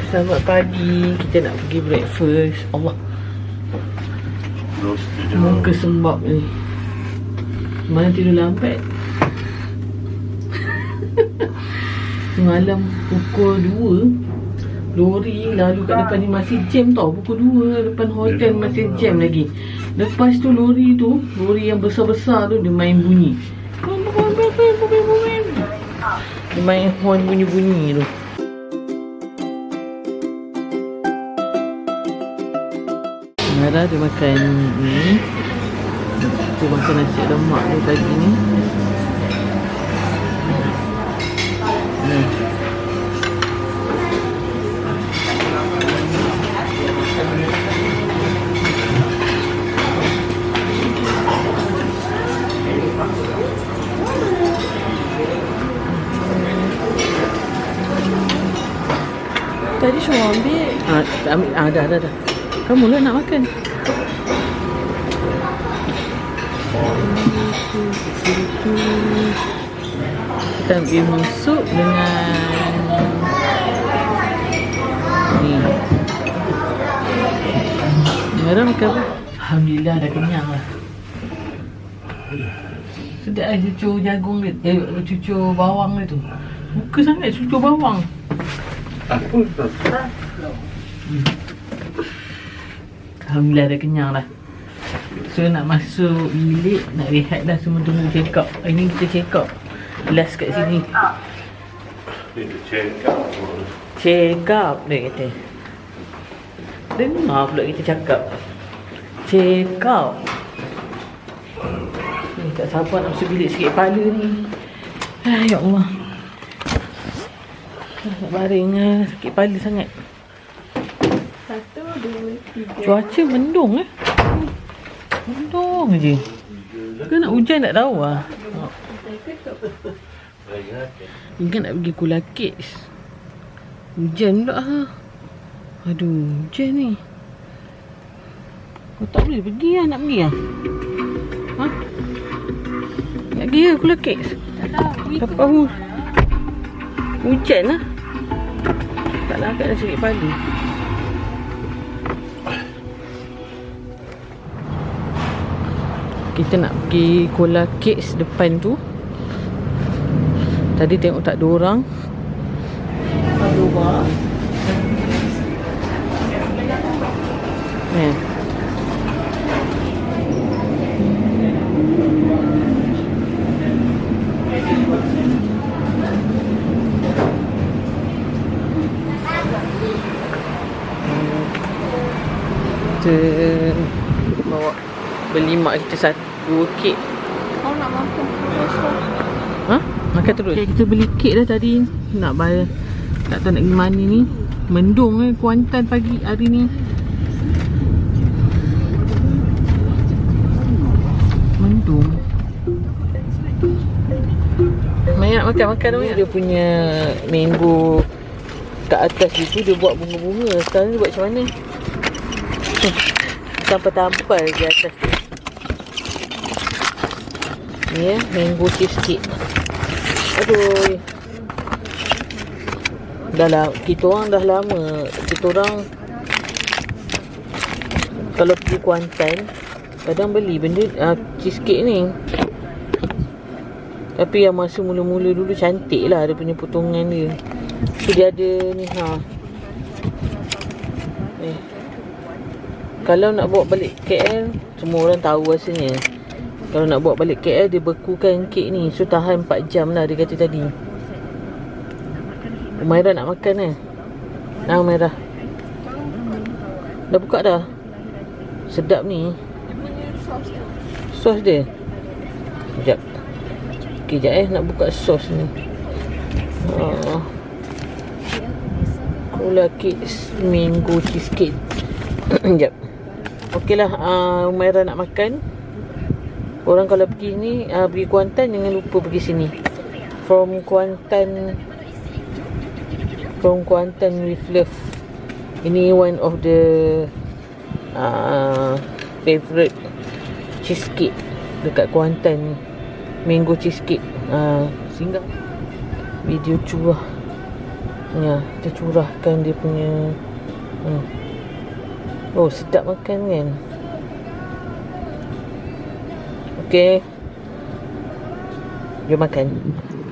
Selamat pagi. Kita nak pergi breakfast. Allah, muka sembab ni. Mana tidur lambat. Semalam pukul 2 lori lalu kat depan ni masih jam tau. Pukul 2 depan hotel masih jam lagi. Lepas tu lori yang besar-besar tu dia main bunyi. Dia main horn bunyi-bunyi tu. Mara dia makan ni. Dia makan nasi lemak ni pagi ni. Tadi semua ambil. Dah. Kamu lah nak makan. Kita ambil musuh dengan ni. Merah makan apa? Alhamdulillah dah kenyang lah. Sedap lah cucur jagung dia. Cucur bawang dia tu. Muka sangat cucur bawang. Alhamdulillah dah kenyang lah. So nak masuk bilik, nak rehat dah, semua tunggu check up. Hari ni kita check up last kat sini. Check up dia kata. Dengar pula kita cakap check up. Ni tak sabar nak masuk bilik sikit kepala ni. Ya Allah, nak baring lah, sakit kepala sangat. 1, 2, 3. Cuaca mendung mendung je. Ke nak hujan tak tahu lah. Ingat nak pergi Kula Kids. Hujan pula ha. Aduh, hujan ni. Kau tak boleh pergi lah, nak pergi lah. Ha? Nak pergi lah Kula Kids. Tak tahu. Hujan lah. Tak lah kat nak sakit kepala. Kita nak pergi Kula Kids depan tu. Tadi tengok tak ada orang. Aduh, ni. Kita bawa beli mak kita 2 kek. Kau nak makan terus? Ha? Makan terus? Okay, kita beli kek dah tadi. Nak bayar. Tak tahu nak pergi mana ni. Mendung Kuantan pagi hari ni. Mendung. Banyak makan-makan tu. Dia punya mango kat atas itu dia buat bunga-bunga. Sekarang dia buat macam mana? Tampal-tampal di atas tu. Ni ya, mango cheesecake. Aduh. Kita orang dah lama. Kita orang kalau pergi Kuantan kadang beli benda cheesecake ni. Tapi yang masa mula-mula dulu cantik lah dia punya potongan dia. So dia ada ni Kalau nak bawa balik KL, semua orang tahu rasanya. Kalau nak bawa balik KL, dia bekukan kek ni. So tahan 4 jam lah dia kata tadi. Umairah nak makan Nah, Umairah dah buka dah. Sedap ni. Sos dia. Sekejap. Okay, sekejap nak buka sos ni. Kula Kids mango cheesecake. Sekejap. Okey lah, Umairah nak makan. Orang kalau pergi ni, pergi Kuantan jangan lupa pergi sini. From Kuantan with love. Ini one of the favorite cheesecake dekat Kuantan ni. Mango cheesecake. Singgah video curah. Ya, kita curahkan dia punya. Oh, sedap makan kan. Okey. Jom makan.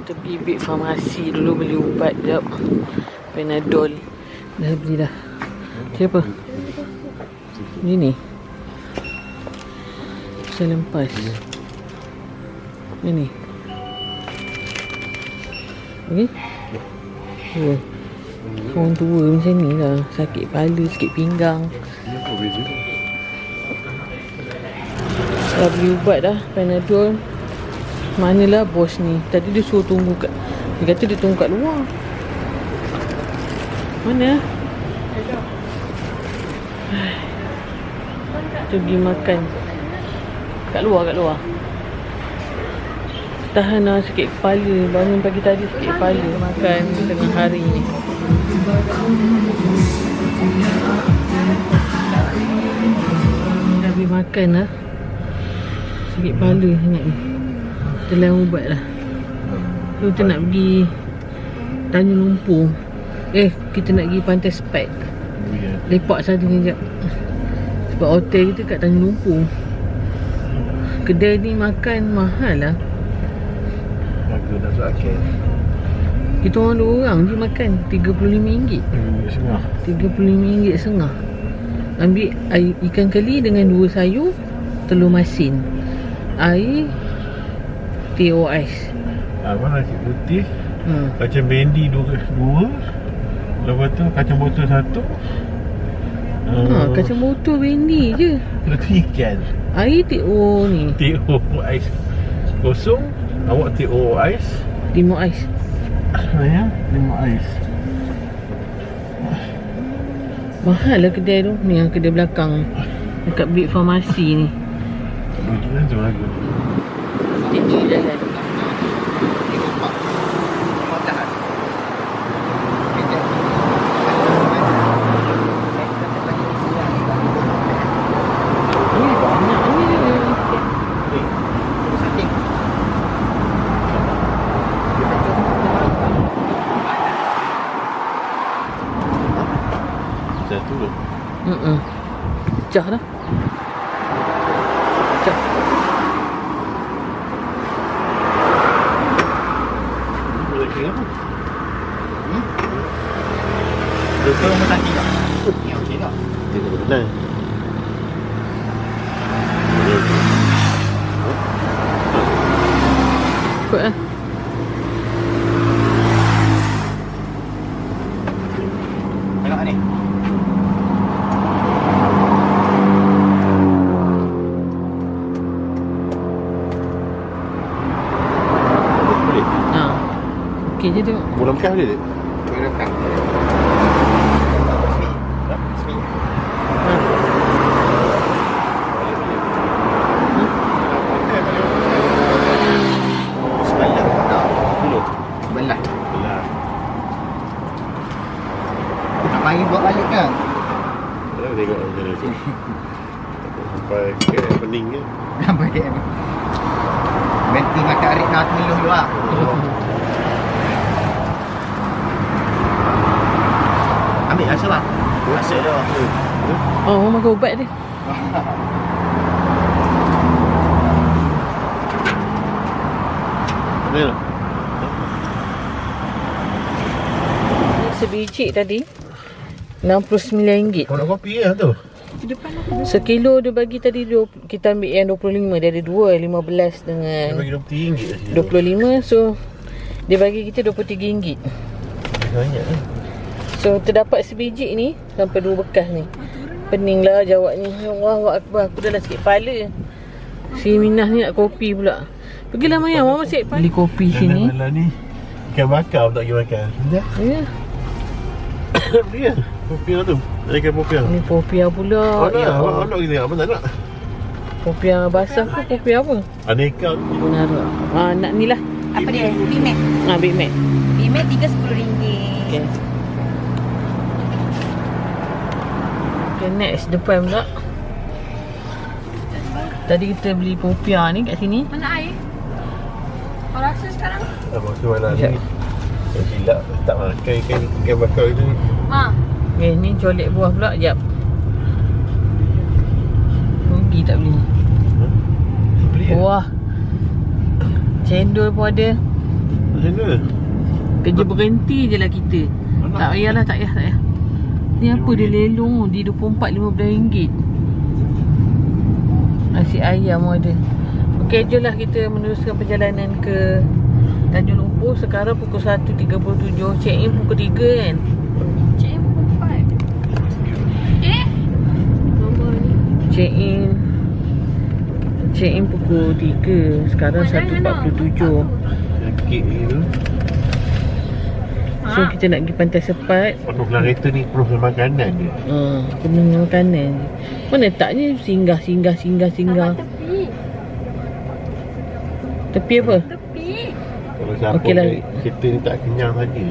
Kita pergi big farmasi dulu beli ubat jap. Panadol. Dah beli dah. Siapa? Ini. Saya lempas. Ini. Okey. Oh. Orang tua macam ni lah. Sakit kepala, sakit pinggang. Dah beli ubat dah, Panadol. Manalah bos ni. Tadi dia suruh tunggu kat, dia kata dia tunggu kat luar. Mana? Kita pergi makan kat luar. Tahan lah sakit kepala. Bangun pagi tadi sakit kepala. Makan tengah hari ni. Dah habis makan lah. Sakit kepala sangat ni. Telan ubat lah. So kita nak pergi Tanjung Lumpur. Kita nak pergi Pantai Spek. Lepak satu ni sekejap. Sebab hotel kita kat Tanjung Lumpur. Kedai ni makan mahal lah. Kita orang 2 orang je makan RM35. RM35.5. Ambil ikan keli dengan 2 sayur, telur masin, air, teh ais. Nasi putih, kacang bendi 2, lepas tu kacang botol 1. Kacang botol bendi je. Lepas tu ikan. Air teh ni. Teh ais kosong. Awak teh ais. 5 ais. Ya, 5 ais. Mahal lah kedai tu. Ni yang kedai belakang dekat big farmasi ni. Duduk kan tu lagu. Tinggi jalan. Satu tu. Pecah dah. Pecah. Boleh kira apa? Doktor rumah sakit tak? Ni okey tak? Dia tak benar. Ikut lah. Tengok ni. Okey je tengok. Bola Mekah boleh tak? Boleh kan? Sebelah. Nak mari buat balik kan? Kita tengok macam mana tu. Sampai ke pening ke? Sampai dia ni. Benti makan arik nak meluh tu lah. Ambil rasa lah. Rasa dia. Oh, makan ubat dia. Mana? Sebiji tadi RM69. Kau nak kopi lah tu? Sekilo dia bagi tadi kita ambil yang 25. Dia ada 2, 15 dengan Dia bagi RM20 25. So dia bagi kita RM23. Banyak kan? So terdapat sebiji ni sampai 2 bekas ni. Pening lah jawabnya. Allahu Akbar. Aku dah lah sakit kepala. Si Minah ni nak kopi pula. Pergilah Maya, Mama siap beli kopi sini. Malam ni ikan bakar tak pergi makan. Ya. Beli lah popiah tu. Ada ikan popiah. Ni popiah pula. Ya Allah. Awak nak kita apa tak nak? Popiah basah ke popiah apa? Aneka tu. Benar. Nak ni lah. Apa dia? Big Mac. Big Mac. Big Mac RM30. Okay. Okay, next depan pula. Tadi kita beli popiah ni kat sini. Mana air? Kau rasa sekarang? Apa tu malam ni? Silap. tak makan ikan bakar tu. Ma. Ni colek buah pula. Sekejap. Rugi tak beli. Beli ke? Buah. Cendol pun ada. Macam mana? Kerja berhenti je lah kita. Anak. Tak payahlah, tak payah. Ni apa dia lelong di RM24.15. Nasi ayam pun ada. Okey, jom lah kita meneruskan perjalanan ke Tanjung Lumpur. Sekarang pukul 1.37. Check in pukul 3 kan? Cik empat. Nombor ni. Check in pukul 3. Sekarang 1.47. Sakit tu. So kita nak pergi Pantai Sepat. Penuh lah kereta ni, penuh dengan makanan dia. Penuh dengan makanan je. Mana taknya singgah. Sama tepi. Tepi apa? Tepi. Kalau siapa Okey lah. kereta ni tak kenyang saja.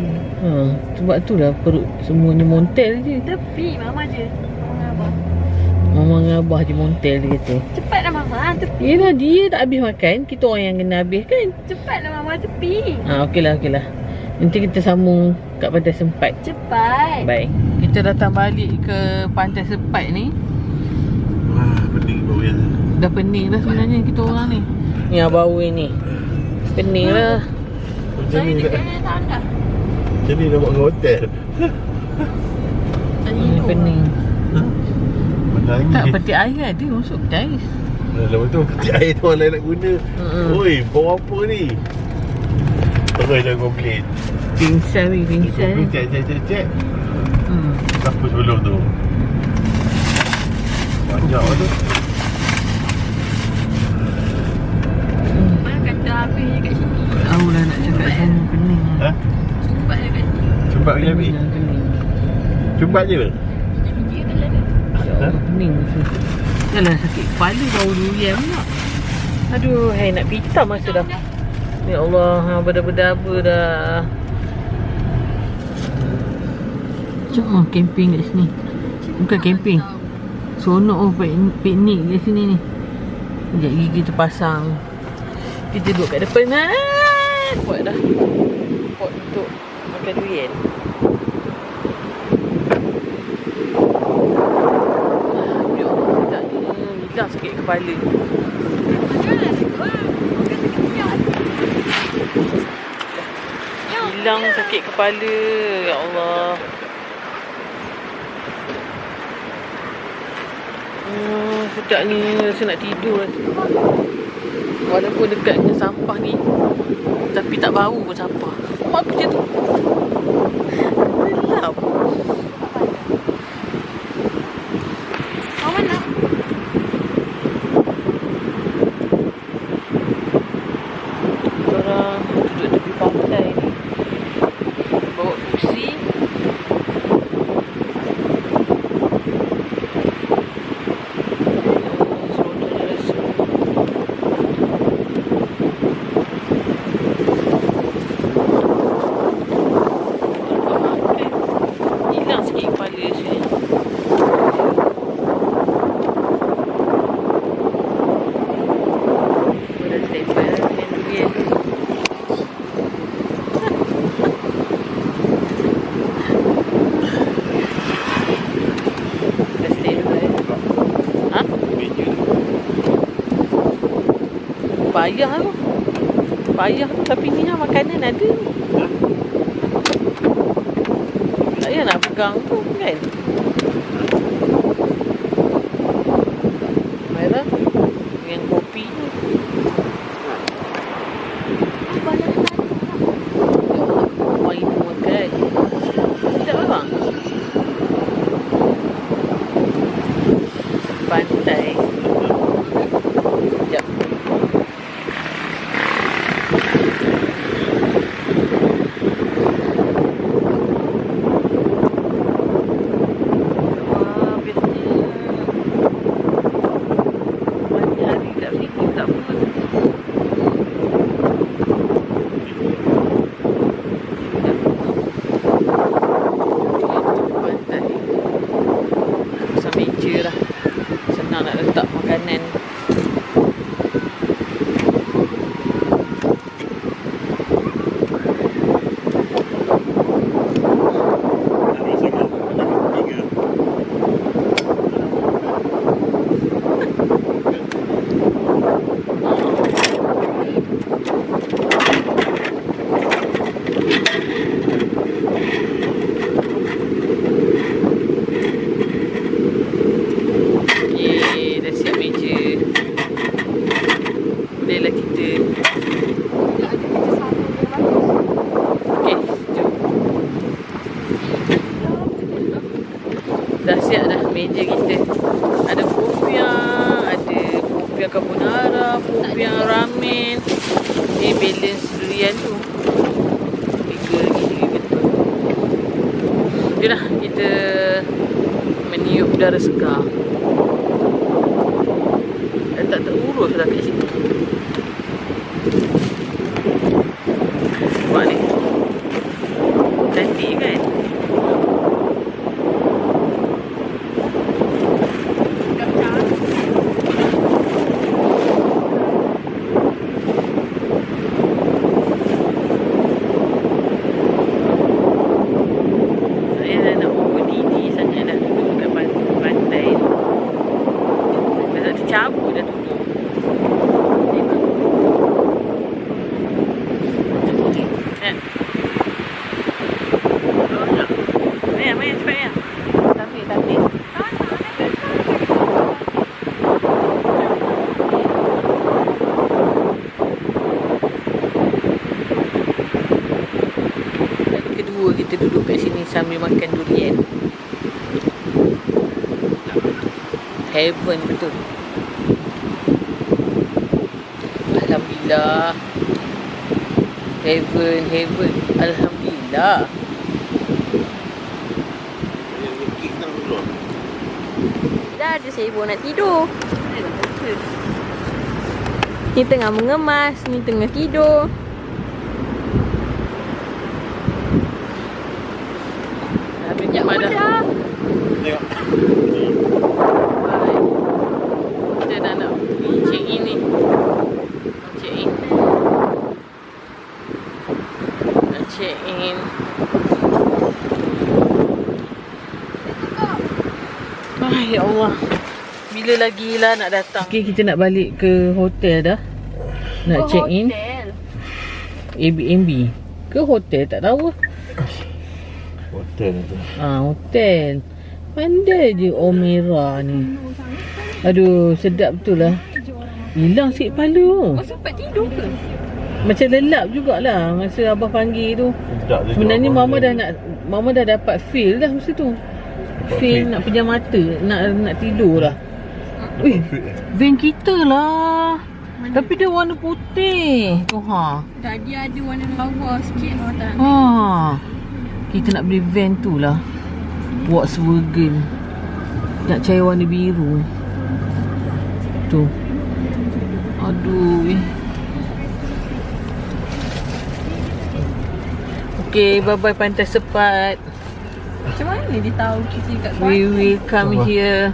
Sebab tu lah perut semuanya montel je. Tepi mama je. Mama abang. Mama dengan Abah je montel dia kata. Cepatlah mama tepi. Yelah, dia tak habis makan. Kita orang yang kena habis kan. Cepatlah mama tepi. Okey lah. Nanti kita sambung kat Pantai Sepat. Cepat. Bye. Kita datang balik ke Pantai Sepat ni. Wah, pening bau yang. Dah pening dah sebenarnya kita orang ni. Ni bau ni. Pening lah. Macam Saya ni dekat nak. tangga. Macam ni nak buat dengan hotel. Ni pening. Menangis. Tak, peti air ada masuk peti air. Lepas tu peti air tu orang lain nak guna. Oi, bau apa ni? Terus jangan komplain. Pingsan ni, pingsan. Cek. Siapa sebelum tu? Banyak tu. Mana kata habis je kat sini. Tahu lah nak cakap sana, pening lah. Sumbat je kat sini. Cumbat je habis. Pening. Cumbat je ke? Biji tu lah dia. Ya Allah, pening. Yalah, sakit kepala bau durian pula. Aduh, nak pitam masa dah. Ya Allah, berda-berda dah. Jom camping kat sini. Bukan camping. Seronok piknik kat sini ni. Sekejap lagi kita pasang. Kita duduk kat depan pot dah. Pot untuk makan durian. Ya Allah, sedapnya. Hilang sakit kepala. Hilang sakit kepala. Ya Allah. Sedapnya. Rasa nak tidur. Walaupun dekat dengan sampah ni, tapi tak bau pun sampah. Apa macam tu? Gelap. Mama nak. Korang duduk tepi pantai ni. Bawa kursi. Seronoknya rasa. Hilang sikit kepala sini. Dah standby lah dengan durian tu. Dah standby. Ha? Payah tu. Payah tu, tapi ni lah makanan ada. Tak payah nak pegang tu kan. Baiklah. Dengan kopi tu. Mari kita makan. Sedap bang. Pantai. Sekejap. Wah, bestnya. Banyak hari tak fikir tak apa. Pantai. Pasal meja lah. Senang nak letak makanan. Dah siap dah meja kita. Ada popia, ada popia carbonara, popia ramen. Ni balance durian tu. 3 lagi 3 ketul. Jomlah kita meniup udara segar. Dah tak terurus dah kat situ. Nampak ni. Cantik kan? Cabut dah tutup. Main cepat ya. Tapi. Kedua kita duduk kat sini sambil makan durian. Heaven betul. Alhamdulillah. Heaven. Alhamdulillah. Dah ada sibuk nak tidur. Ni tengah mengemas, ni tengah tidur. Habis Mak dah. Tengok. Kita dah nak check in ni. Check in. Nak check in. Ya Allah. Bila lagi lah nak datang. Okay, kita nak balik ke hotel dah. Nak check in. Airbnb ke hotel tak tahu. Hotel tu. Hotel. Pandai je Omera ni. Aduh, sedap betul lah. Hilang sikit kepala. Sempat tidur ke? Macam lelap jugalah masa abah panggil tu. Sedap je. Sebenarnya Mama dah dapat feel dah masa tu. Feel nak pejam mata, nak tidur dah. Weh, van kita lah. Tapi dia warna putih. Tu Tadi ada warna lawa sikit tak. Kita nak beli van tu lah. Volkswagen. Nak cari warna biru. Tu. Aduh. Okay, bye-bye Pantai Sepat. Macam mana dia tahu kita kat sana? We will come here.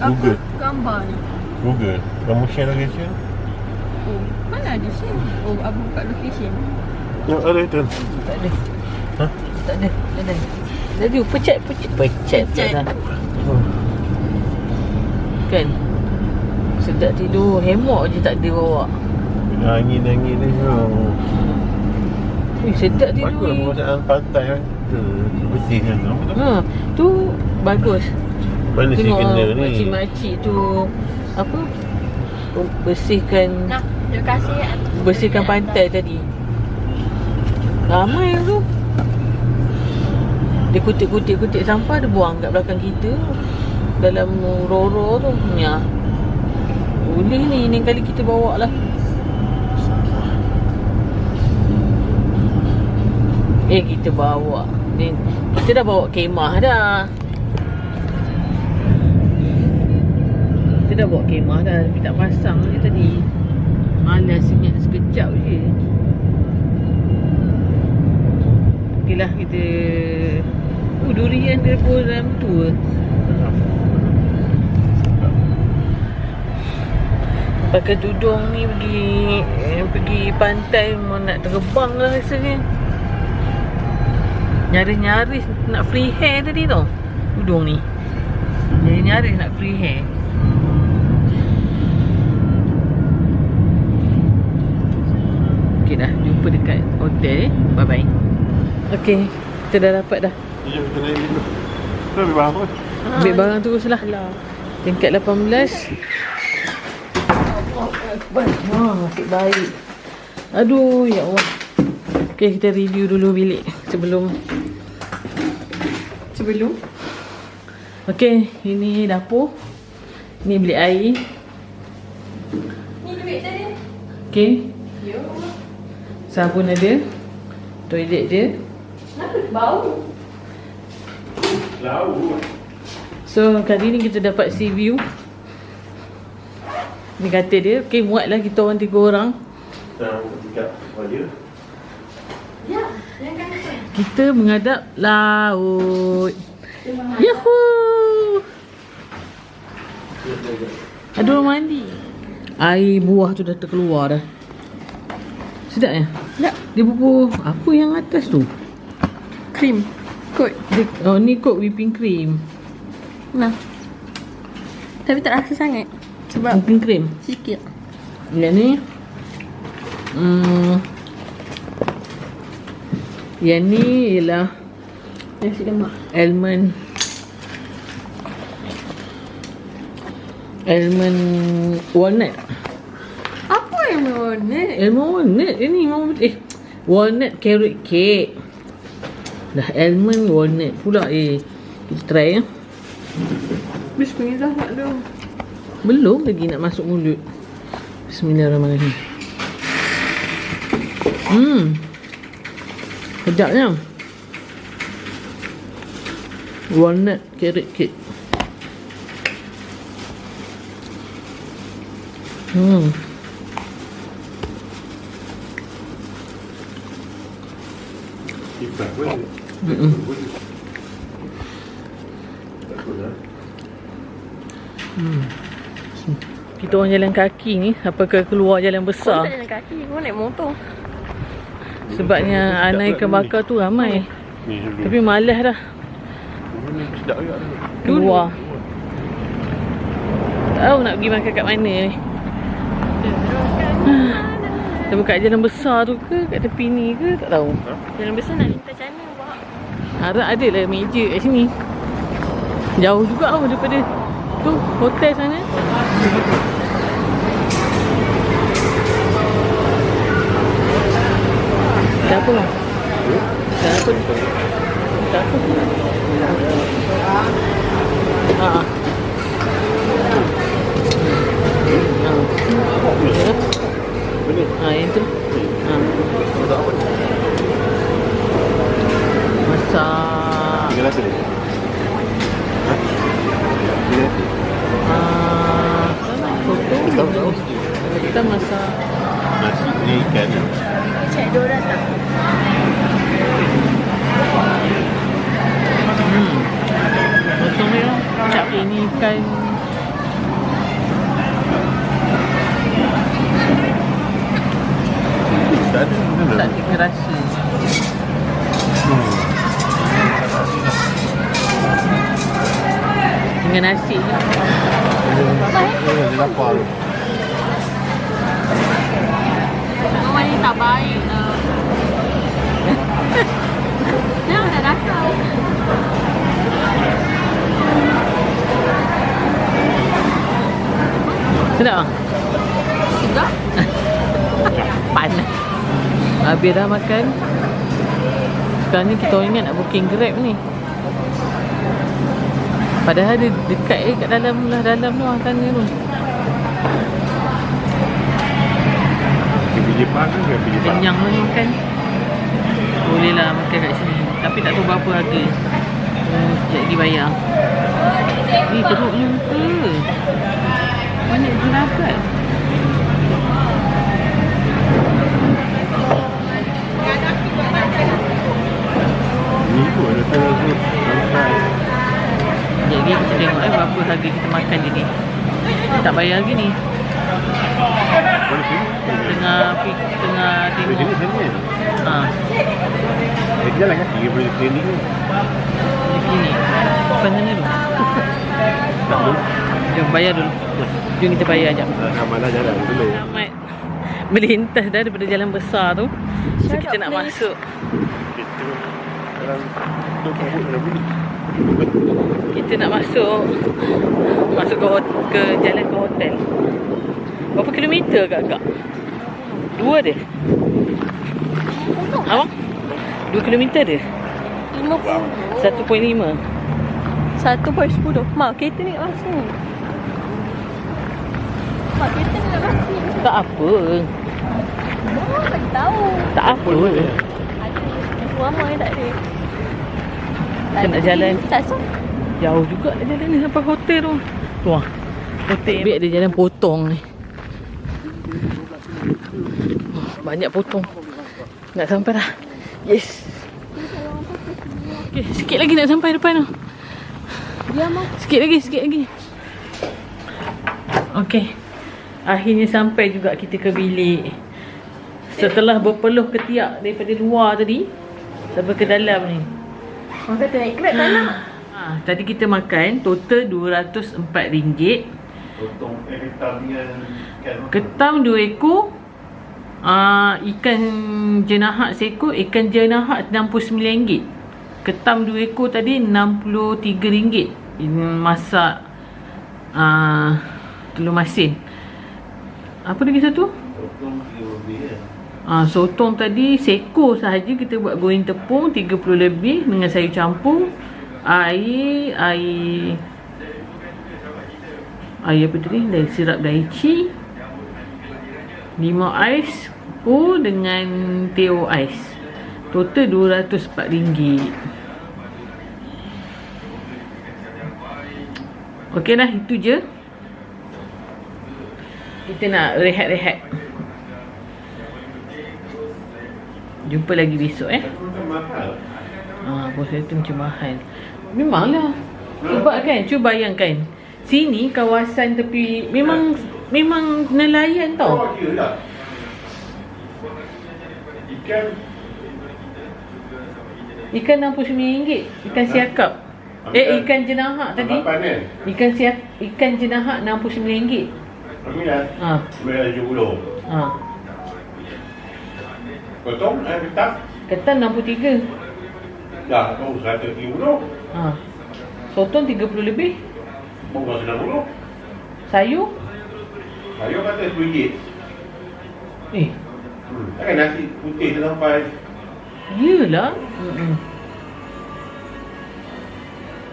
Google. Gambar ni. Google. Kamu share location? Oh, mana ada share? Oh, Abu buka location. Ya, ada tu. Tak ada. Ha? Tak ada. Jadi pecat dah. Kan? Sedap tidur. Hemok je tak ada bawa. Angin-angin ni sedap tidur. bagus lah perasaan pantai kan. Bersih kan. Tu bagus. Mana si Tengok kena ni? makcik-makcik tu apa? Bersihkan pantai tadi. Ramai tu. Dia kutip sampah dia buang kat belakang kita. Dalam roro tu. Ya. Boleh ni kali kita bawa lah. Kita bawa ni. Kita dah bawa kemah dah. Tapi tak pasang je tadi. Malas ingat sekejap je. Okey lah kita. Durian dia pun dalam tu. Pakai tudung ni pergi pantai nak terbang lah rasanya. Nyaris nak free hair tadi tau. Tudung ni nyaris nak free hair. Okay dah, jumpa dekat hotel. Bye bye. Okay, kita dah dapat dah. Jom kita naik dulu. Kita ambil barang terus. Ambil barang terus lah. Tingkat 18. Nasib baik. Aduh, ya Allah. Okay, kita review dulu bilik sebelum Sebelum Okey, ini dapur. Ni bilik air. ni duit tadi. Okey, Yo. sabun ada. Toilet dia. Kenapa bau? Laut. So, kali ni kita dapat sea view. Ni katil dia. Okey, muatlah kita orang 3 orang. Dan dekat wajah. Ya, yang kan apa? Kita menghadap laut. Yahoo! Ada orang mandi. Air buah tu dah terkeluar dah. Sedap ya? Sedap. Dia bubur apa yang atas tu? Krim. Kot. Dia, oh ni kot whipping cream. Nah. Tapi tak rasa sangat. Sebab Whipping cream. sikit. Yang ni yang ni ialah Nasi lemak. almond walnut. Apa yang warna? Almond walnut ni walnut carrot cake. Dah almond walnut pula kita try ya. Bismillah nak dong. Belum lagi nak masuk mulut. Bismillahirrahmanirrahim. Sedapnya. Walnut carrot cake. Kipas pun. Takut dah. Kita orang jalan kaki ni, apakah keluar jalan Kau besar? tak jalan kaki, kau naik motor. Sebabnya anak ikan bakar tu ramai. Ni dulu. Tapi malas dah Ni sedap juga. keluar. Tak tahu nak pergi makan kat mana ni. Kita buka jalan besar tu ke, kat tepi ni ke, tak tahu. Jalan besar nak minta macam mana buat? Harap ada lah meja kat sini. Jauh juga tau daripada tu hotel sana. Dah apa lah? Dah apa? Dah apa? Haa. Yang tu. Masak. 300 ni. Ha? 300. Soto. Kita masak. Nasi ni ikan ni. Cik dia datang. Potong dia. Cak ini ikan. Tak ada. Tak ada rasa. Dengan nasi je. Dia lapar tu. Orang ni tak baik lah. Jangan dah datang. Sedap tak? Sudah? Panas. Habis dah makan. Sekarang ni kita orang ingat nak booking Grab ni. Padahal dia dekat kat dalam lah, dalam tu orang tanya tu. Biji pan ke biji pan? Kenyang lah makan. Boleh lah makan kat sini. Tapi tak tahu berapa harga. Sekejap lagi bayar. Ni teruknya muka. Banyak jerawat. Ni tu ada terus tu. Sampai. Sekejap lagi kita tengok berapa harga kita makan je ni. Tak bayar lagi ni. Boleh sini? Tengah Boleh tengok. sini sini. Ha, Dia jalan kaki boleh klinik tu. di sini. Depan sana dulu. Tak dulu. Jom bayar dulu. Jom kita bayar jap. Amalah jalan dulu. Selamat melintas dah daripada jalan besar tu. So kita nak place. masuk. Kita dalam tu kabut dah bunyi. Kita nak masuk ke jalan ke hotel. Berapa kilometer agak-agak? 2 dia. Abang? 2 kilometer dia. 5 50. 1.5. 1/10. Mak, kereta ni nak masuk. Mak, kereta ni nak masuk. Tak apa. Oh, tak tahu. Tak apa. Ada. Mama yang tak ada. Kita nak jalan. Tak so. Jauh juga nak jalan ni sampai hotel tu. Wah. Hotel. Biar ada jalan potong ni. Banyak potong. Nak sampai dah. Yes. Okay, sikit lagi nak sampai depan tu. Dia mau. Sikit lagi. Okey. Akhirnya sampai juga kita ke bilik. Setelah berpeluh ketiak daripada luar tadi sampai ke dalam ni. Orang kata naik Grab tak nak. Tadi kita makan total RM204. Potong ketam dengan Ketam 2 ekor. Ikan jenahat seekor, ikan jenahat RM69. Ketam 2 ekor tadi RM63. Ini masak telur masin. Apa lagi satu? potong 3 lebih kan. Sotong tadi seekor sahaja kita buat goreng tepung 30 lebih dengan sayur campur. Air apa tadi? Sirap daici. 5 ais pun dengan teh ais. Total RM204. Okey lah, itu je. Kita nak rehat-rehat. Jumpa lagi besok bos itu macam mahal. Memanglah. Cuba bayangkan. Sini kawasan tepi memang nelayan tau. Ikan RM69. Ikan siakap. Ikan jenahat tadi. Ikan jenahat RM69. Ambil RM70. Potong ketam. Ketam RM63. Dah tahu RM130. Sotong 30 lebih. Bukan RM90. Sayur? Sayur kata RM10. Takkan nasi putih tu sampai. Yelah.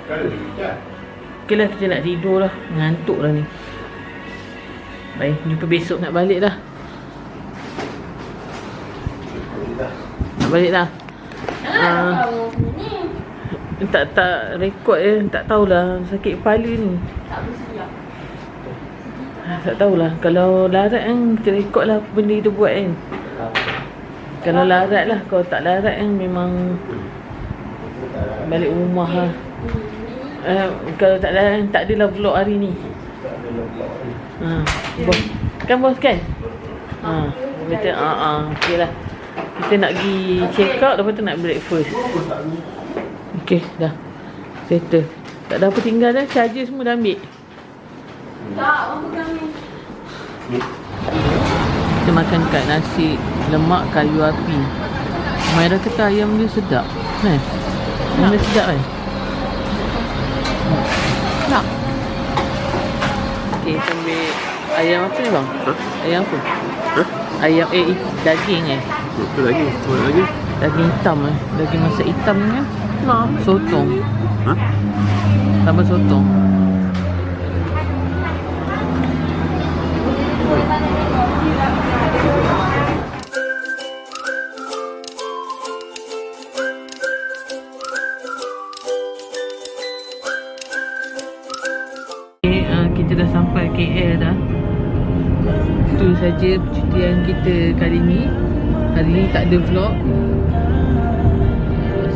Kan ada bijak. Okey lah, kita nak tidur lah. Ngantuk lah ni. Baik, jumpa besok. Nak balik dah. Nak balik dah. Tak rekod tak tahulah. Sakit kepala ni. Tak tahulah. Kalau larat kan kita rekod lah benda kita buat kan. Kalau larat lah. Kalau tak larat kan memang balik rumah lah. Kalau tak larat tak adalah vlog hari ni. Bos. Kan bos kan? Betul. Okey lah. Kita nak pergi check out. Lepas tu nak breakfast. Okey dah. Settle. Tak ada apa tinggal dah. Charger semua dah ambil. Tak, orang pegang ni. Kita makan kat nasi lemak kayu api. Maira kata ayam dia sedap. Ayam dia sedap kan? Nak. Okay, kita ambil ayam apa ni bang? Ayam apa? Ayam daging Itu lagi. Mana lagi? Daging hitam Daging masak hitam ni kan? Sotong. Tambah sotong. Kita dah sampai KL dah. Itu saja percutian kita kali ni. Hari ni tak ada vlog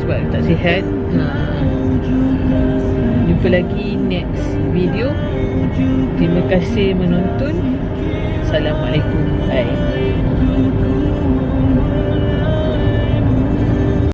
sebab tak sihat. Jumpa lagi next video. Terima kasih menonton. Assalamualaikum. Bye.